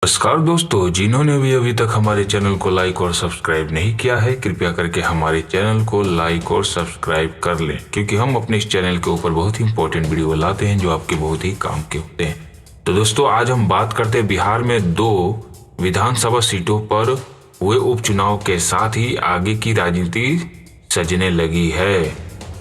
नमस्कार दोस्तों, जिन्होंने भी अभी तक हमारे चैनल को लाइक और सब्सक्राइब नहीं किया है, कृपया करके हमारे चैनल को लाइक और सब्सक्राइब कर लें, क्योंकि हम अपने इस चैनल के ऊपर बहुत ही इंपॉर्टेंट वीडियो लाते हैं जो आपके बहुत ही काम के होते हैं। तो दोस्तों, आज हम बात करते हैं बिहार में 2 विधानसभा सीटों पर हुए उपचुनाव के साथ ही आगे की राजनीति सजने लगी है।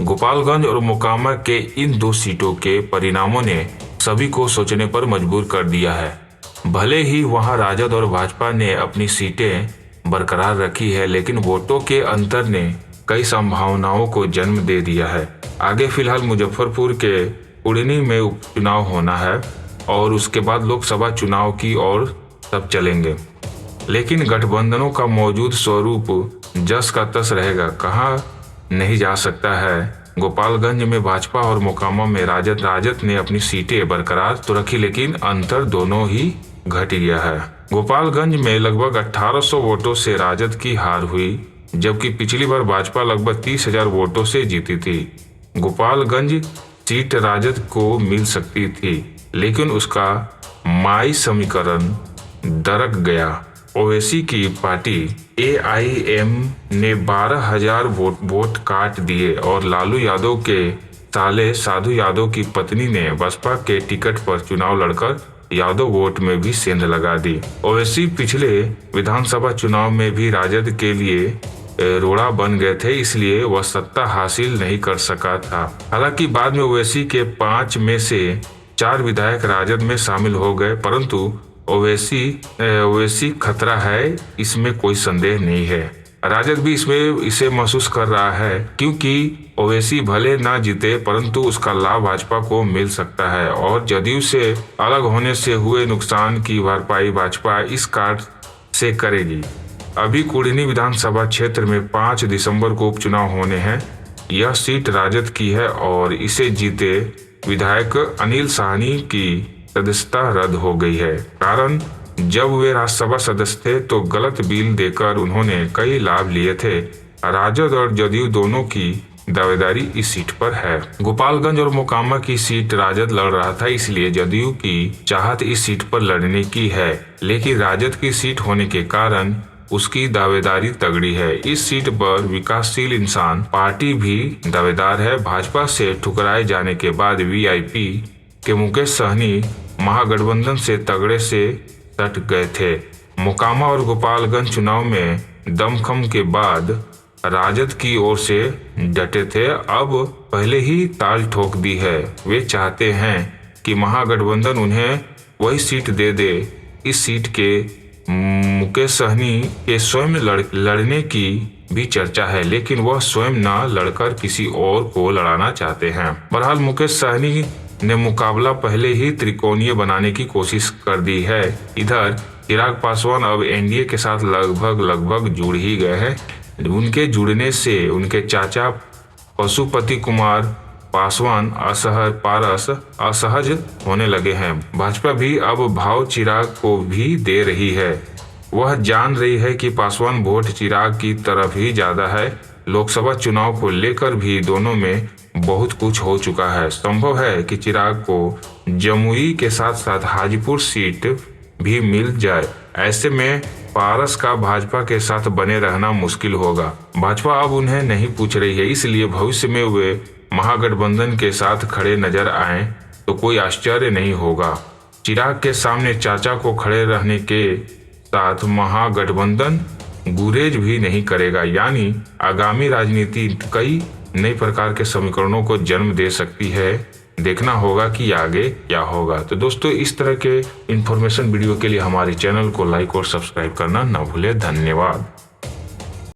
गोपालगंज और मोकामा के इन 2 सीटों के परिणामों ने सभी को सोचने पर मजबूर कर दिया है। भले ही वहां राजद और भाजपा ने अपनी सीटें बरकरार रखी है, लेकिन वोटों के अंतर ने कई संभावनाओं को जन्म दे दिया है। आगे फिलहाल मुजफ्फरपुर के कुढ़नी में उपचुनाव होना है और उसके बाद लोकसभा चुनाव की ओर सब चलेंगे, लेकिन गठबंधनों का मौजूद स्वरूप जस का तस रहेगा, कहा नहीं जा सकता है। गोपालगंज में भाजपा और मोकामा में राजद ने अपनी सीटें बरकरार तो रखी, लेकिन अंतर दोनों ही घट गया है। गोपालगंज में लगभग 1800 वोटों से राजद की हार हुई, जबकि पिछली बार भाजपा लगभग 30,000 वोटों से जीती थी। गोपालगंज सीट राजद को मिल सकती थी, लेकिन उसका माई समीकरण दरक गया। ओवैसी की पार्टी AIM ने 12,000 वोट काट दिए और लालू यादव के साले साधु यादव की पत्नी ने बसपा के टिकट पर चुनाव लड़कर यादव वोट में भी सेंध लगा दी। ओवैसी पिछले विधानसभा चुनाव में भी राजद के लिए रोड़ा बन गए थे, इसलिए वह सत्ता हासिल नहीं कर सका था। हालांकि बाद में ओवैसी के 5 में से 4 विधायक राजद में शामिल हो गए, परंतु ओवैसी खतरा है, इसमें कोई संदेह नहीं है। राजद भी इसे महसूस कर रहा है, क्योंकि ओवैसी भले ना जीते परंतु उसका लाभ भाजपा को मिल सकता है और जदयू से अलग होने से हुए नुकसान की भरपाई भाजपा इस कार्ड से करेगी। अभी कुढ़नी विधानसभा क्षेत्र में 5 दिसंबर को उपचुनाव होने हैं। यह सीट राजद की है और इसे जीते विधायक अनिल साहनी की सदस्यता रद्द हो गई है। कारण, जब वे राज्यसभा सदस्य थे तो गलत बिल देकर उन्होंने कई लाभ लिए थे। राजद और जदयू दोनों की दावेदारी इस सीट पर है। गोपालगंज और मोकामा की सीट राजद लड़ रहा था, इसलिए जदयू की चाहत इस सीट पर लड़ने की है, लेकिन राजद की सीट होने के कारण उसकी दावेदारी तगड़ी है। इस सीट पर विकासशील इंसान पार्टी भी दावेदार है। भाजपा से ठुकराए जाने के बाद VIP के मुकेश सहनी महागठबंधन से तगड़े से सट गए थे। मोकामा और गोपालगंज चुनाव में दमखम के बाद राजद की ओर से डटे थे, अब पहले ही ताल ठोक दी है। वे चाहते हैं कि महागठबंधन उन्हें वही सीट दे दे। इस सीट के मुकेश सहनी के स्वयं लड़ने की भी चर्चा है, लेकिन वह स्वयं न लड़कर किसी और को लड़ाना चाहते हैं। बहरहाल मुकेश सहनी ने मुकाबला पहले ही त्रिकोणीय बनाने की कोशिश कर दी है। इधर चिराग पासवान अब NDA के साथ लगभग जुड़ ही गए हैं। उनके जुड़ने से उनके चाचा पशुपति कुमार पासवान असहज होने लगे हैं। भाजपा भी अब भाव चिराग को भी दे रही है। वह जान रही है कि पासवान वोट चिराग की तरफ ही ज्यादा है। लोकसभा चुनाव को लेकर भी दोनों में बहुत कुछ हो चुका है। संभव है कि चिराग को जमुई के साथ साथ हाजीपुर सीट भी मिल जाए। ऐसे में पारस का भाजपा के साथ बने रहना मुश्किल होगा। भाजपा अब उन्हें नहीं पूछ रही है, इसलिए भविष्य में वे महागठबंधन के साथ खड़े नजर आए तो कोई आश्चर्य नहीं होगा। चिराग के सामने चाचा को खड़े रहने के साथ महागठबंधन गुरेज भी नहीं करेगा, यानी आगामी राजनीति कई नए प्रकार के समीकरणों को जन्म दे सकती है। देखना होगा कि आगे क्या होगा। तो दोस्तों, इस तरह के इंफॉर्मेशन वीडियो के लिए हमारे चैनल को लाइक और सब्सक्राइब करना ना भूले। धन्यवाद।